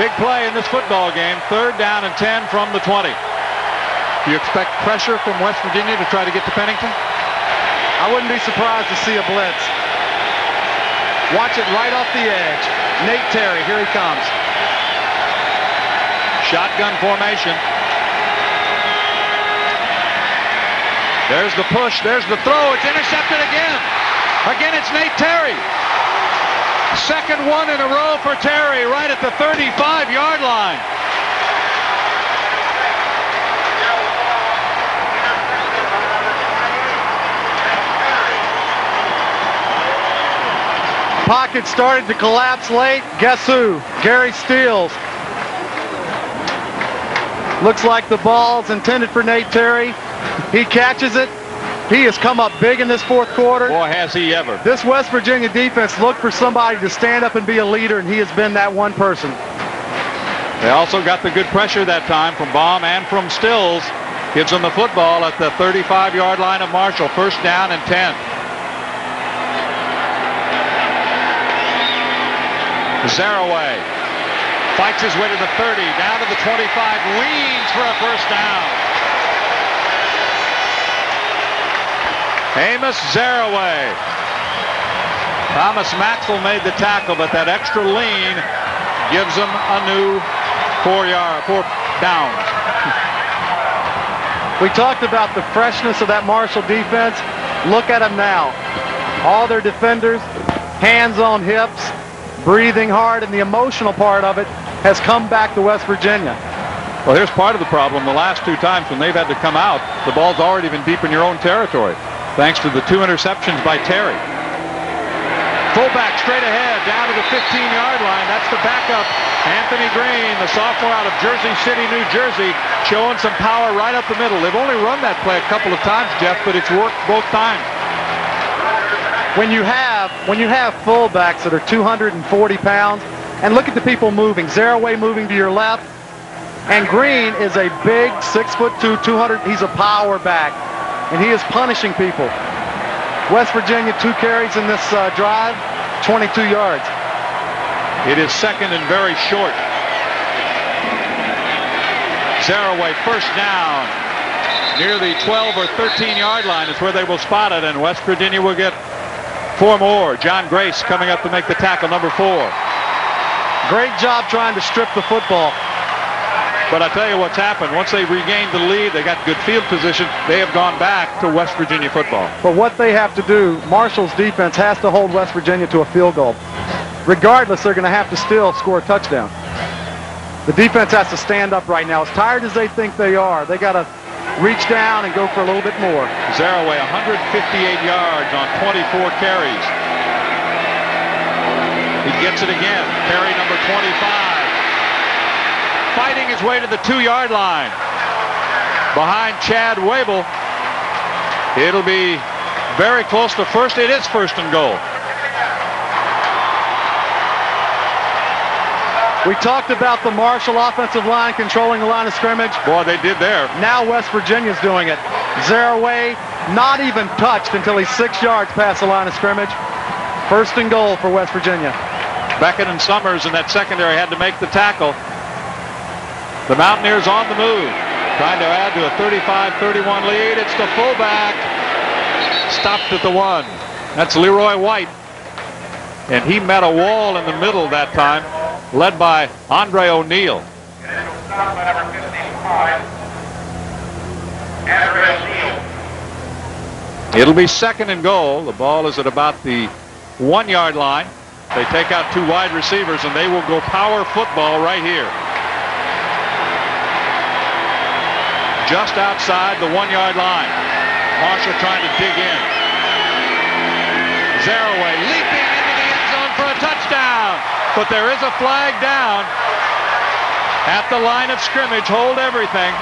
Big play in this football game. 3rd down and 10 from the 20. Do you expect pressure from West Virginia to try to get to Pennington? I wouldn't be surprised to see a blitz. Watch it right off the edge. Nate Terry, here he comes. Shotgun formation. There's the push. There's the throw. It's intercepted again. Again, it's Nate Terry. Second one in a row for Terry, right at the 35-yard line. Pocket started to collapse late. Guess who? Gary Steele. Looks like the ball's intended for Nate Terry. He catches it. He has come up big in this 4th quarter. Boy, has he ever. This West Virginia defense looked for somebody to stand up and be a leader, and he has been that one person. They also got the good pressure that time from Baum and from Stills. Gives them the football at the 35-yard line of Marshall. 1st down and 10. Zaraway fights his way to the 30, down to the 25, leans for a 1st down. Amos Zaraway. Thomas Maxwell made the tackle, but that extra lean gives him a new 4 downs. We talked about the freshness of that Marshall defense. Look at them now. All their defenders, hands on hips, breathing hard, and the emotional part of it has come back to West Virginia. Well, here's part of the problem. The last 2 times when they've had to come out, the ball's already been deep in your own territory, thanks to the 2 interceptions by Terry. Fullback straight ahead, down to the 15-yard line. That's the backup, Anthony Green, the sophomore out of Jersey City, New Jersey, showing some power right up the middle. They've only run that play a couple of times, Jeff, but it's worked both times. When you have fullbacks that are 240 pounds, and look at the people moving. Zaraway moving to your left, and Green is a big 6'2", 200. He's a power back, and he is punishing people. West Virginia 2 carries in this drive, 22 yards. It is 2nd and very short. Zaraway 1st down near the 12 or 13-yard line is where they will spot it, and West Virginia will get 4 more. John Grace coming up to make the tackle, number 4. Great job trying to strip the football. But I tell you what's happened. Once they regained the lead, they got good field position. They have gone back to West Virginia football. But what they have to do, Marshall's defense has to hold West Virginia to a field goal. Regardless, they're going to have to still score a touchdown. The defense has to stand up right now. As tired as they think they are, they got to reach down and go for a little bit more. Zaraway, 158 yards on 24 carries. He gets it again. Carry number 25. Fighting his way to the 2-yard line. Behind Chad Wabel. It'll be very close to first. It is 1st and goal. We talked about the Marshall offensive line controlling the line of scrimmage. Boy, they did there. Now West Virginia's doing it. Zaraway not even touched until he's 6 yards past the line of scrimmage. 1st and goal for West Virginia. Beckett and Summers in that secondary had to make the tackle. The Mountaineers on the move, trying to add to a 35-31 lead. It's the fullback. Stopped at the 1. That's Leroy White. And he met a wall in the middle that time, led by Andre O'Neill. It'll be 2nd and goal. The ball is at about the 1-yard line. They take out 2 wide receivers, and they will go power football right here. Just outside the 1-yard line. Marshall trying to dig in. Zaraway leaping into the end zone for a touchdown. But there is a flag down at the line of scrimmage. Hold everything.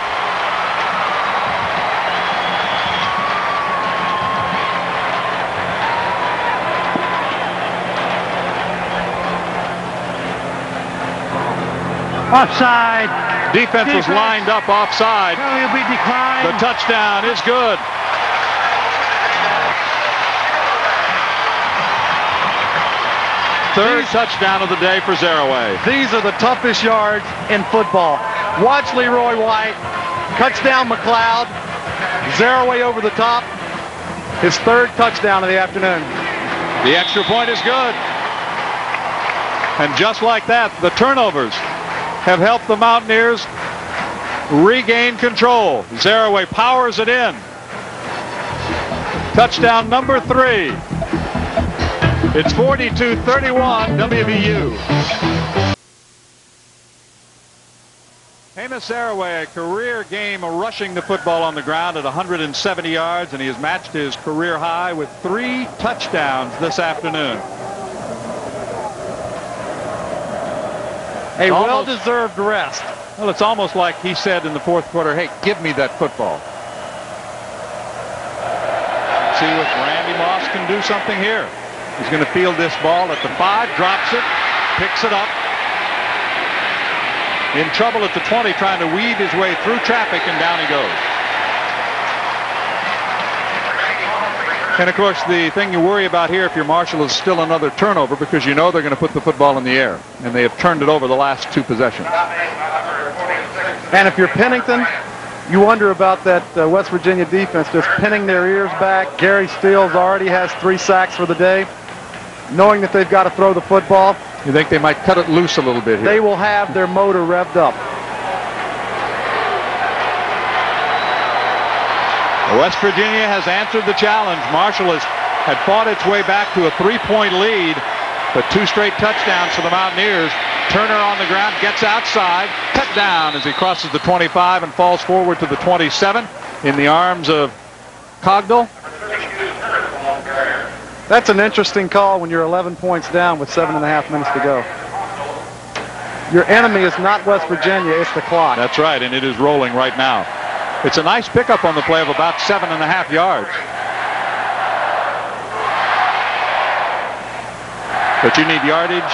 Offside. Defense was lined up offside. Will be declined. The touchdown is good. Third touchdown of the day for Zaraway. These are the toughest yards in football. Watch Leroy White, cuts down McLeod, Zaraway over the top. His third touchdown of the afternoon. The extra point is good. And just like that, the turnovers have helped the Mountaineers regain control. Zaraway powers it in. Touchdown number 3. It's 42-31 WVU. Amos Zaraway, a career game rushing the football on the ground at 170 yards, and he has matched his career high with 3 touchdowns this afternoon. A well-deserved rest. Well, it's almost like he said in the fourth quarter, hey, give me that football. See if Randy Moss can do something here. He's going to field this ball at the 5, drops it, picks it up. In trouble at the 20, trying to weave his way through traffic, and down he goes. And of course, the thing you worry about here if you're Marshall is still another turnover, because you know they're going to put the football in the air, and they have turned it over the last 2 possessions. And if you're Pennington, you wonder about that West Virginia defense just pinning their ears back. Gary Steele already has 3 sacks for the day, knowing that they've got to throw the football. You think they might cut it loose a little bit here? They will have their motor revved up. West Virginia has answered the challenge. Marshall had fought its way back to a 3-point lead, but 2 straight touchdowns for the Mountaineers. Turner on the ground, gets outside, cut down as he crosses the 25 and falls forward to the 27 in the arms of Cogdell. That's an interesting call when you're 11 points down with 7.5 minutes to go. Your enemy is not West Virginia, it's the clock. That's right, and it is rolling right now. It's a nice pickup on the play of about 7.5 yards. But you need yardage,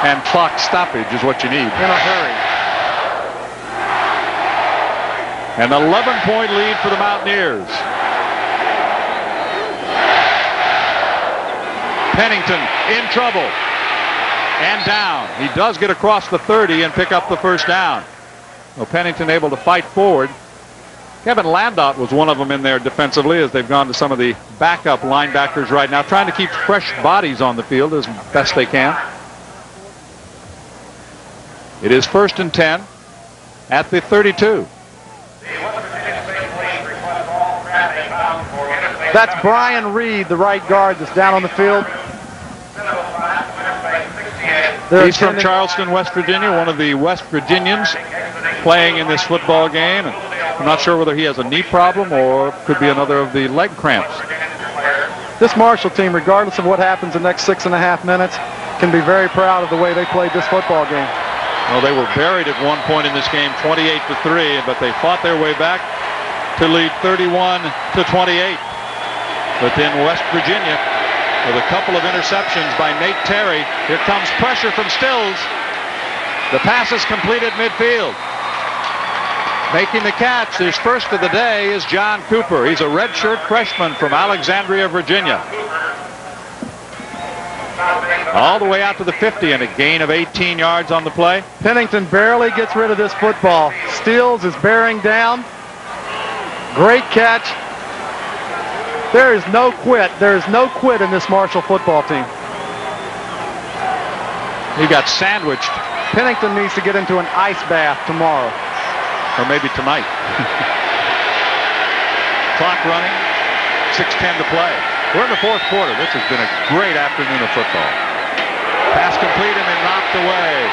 and clock stoppage is what you need. In a hurry. An 11-point lead for the Mountaineers. Pennington in trouble and down. He does get across the 30 and pick up the first down. Well, Pennington able to fight forward. Kevin Landot was one of them in there defensively as they've gone to some of the backup linebackers right now, trying to keep fresh bodies on the field as best they can. It is 1st and 10 at the 32. That's Brian Reed, the right guard that's down on the field. He's from Charleston, West Virginia, one of the West Virginians playing in this football game. I'm not sure whether he has a knee problem or could be another of the leg cramps. This Marshall team, regardless of what happens in the next 6.5 minutes, can be very proud of the way they played this football game. Well, they were buried at one point in this game, 28-3, but they fought their way back to lead 31-28. But then West Virginia, with a couple of interceptions by Nate Terry. Here comes pressure from Stills. The pass is completed midfield. Making the catch, his first of the day, is John Cooper. He's a redshirt freshman from Alexandria, Virginia. All the way out to the 50 and a gain of 18 yards on the play. Pennington barely gets rid of this football. Stills is bearing down. Great catch. There is no quit. There is no quit in this Marshall football team. He got sandwiched. Pennington needs to get into an ice bath tomorrow. Or maybe tonight. Clock running. 6:10 to play. We're in the fourth quarter. This has been a great afternoon of football. Pass complete and then knocked away.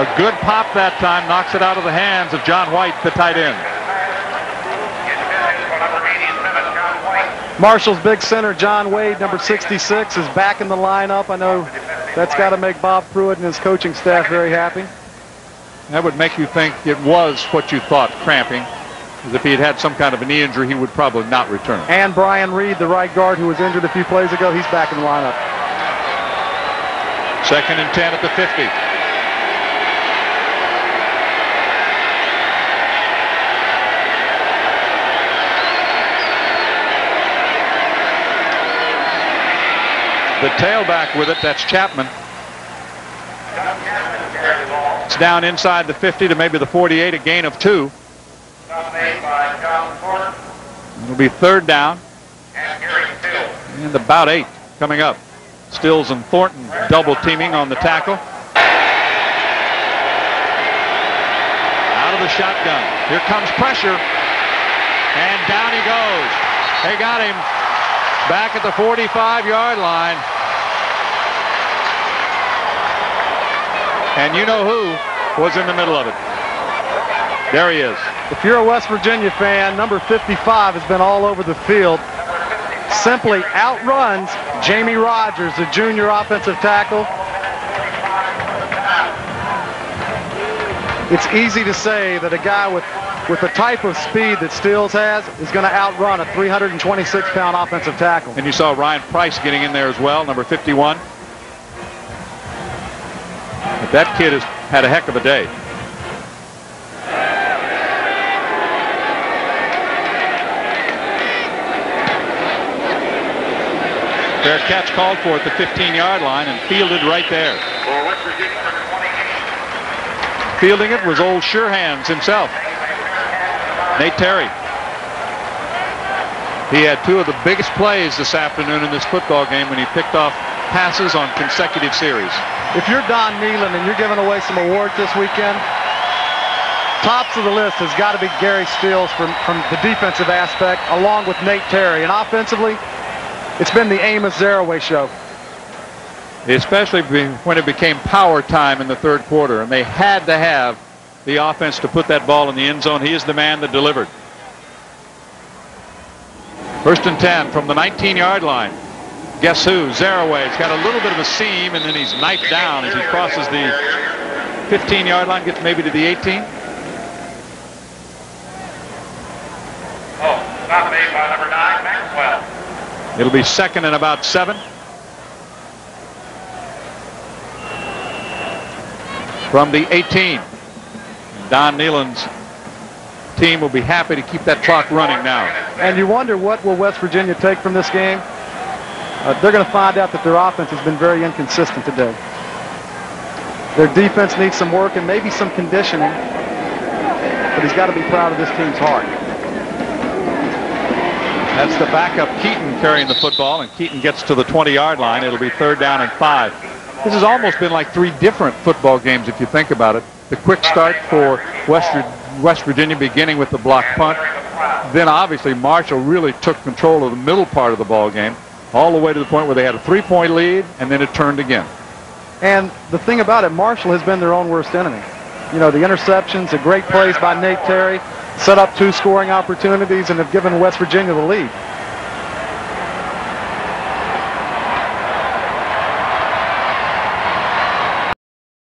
A good pop that time. Knocks it out of the hands of John White, the tight end. Marshall's big center, John Wade, number 66, is back in the lineup. I know that's got to make Bob Pruitt and his coaching staff very happy. That would make you think it was what you thought, cramping. As if he had had some kind of a knee injury, he would probably not return. And Brian Reed, the right guard who was injured a few plays ago, he's back in the lineup. 2nd and 10 at the 50. The tailback with it, that's Chapman. It's down inside the 50 to maybe the 48, a gain of 2. It'll be third down. And about 8 coming up. Stills and Thornton double teaming on the tackle. Out of the shotgun. Here comes pressure. And down he goes. They got him back at the 45-yard line. And you know who was in the middle of it. There he is. If you're a West Virginia fan, number 55 has been all over the field. Simply outruns Jamie Rogers, the junior offensive tackle. It's easy to say that a guy with the type of speed that Stills has is going to outrun a 326-pound offensive tackle. And you saw Ryan Price getting in there as well, number 51. But that kid has had a heck of a day. Fair catch called for at the 15-yard line and fielded right there. Fielding it was old Surehands himself, Nate Terry. He had 2 of the biggest plays this afternoon in this football game when he picked off passes on consecutive series. If you're Don Neyland and you're giving away some awards this weekend, tops of the list has got to be Gary Stills from the defensive aspect, along with Nate Terry. And offensively, it's been the Amos Zaraway show. Especially when it became power time in the third quarter, and they had to have the offense to put that ball in the end zone. He is the man that delivered. First and 10 from the 19-yard line. Guess who? Zaraway's got a little bit of a seam, and then he's knifed down as he crosses the 15-yard line, gets maybe to the 18. Stop made by number 9, Maxwell. It'll be second and about 7. From the 18. Don Neyland's team will be happy to keep that clock running now. And you wonder, what will West Virginia take from this game? They're going to find out that their offense has been very inconsistent today. Their defense needs some work and maybe some conditioning, but he's got to be proud of this team's heart. That's the backup Keaton carrying the football, and Keaton gets to the 20-yard line. It'll be third down and 5. This has almost been like 3 different football games if you think about it. The quick start for West Virginia, beginning with the block punt. Then obviously Marshall really took control of the middle part of the ball game, all the way to the point where they had a 3-point lead, and then it turned again. And the thing about it, Marshall has been their own worst enemy. You know, the interceptions, the great plays by Nate Terry, set up 2 scoring opportunities, and have given West Virginia the lead.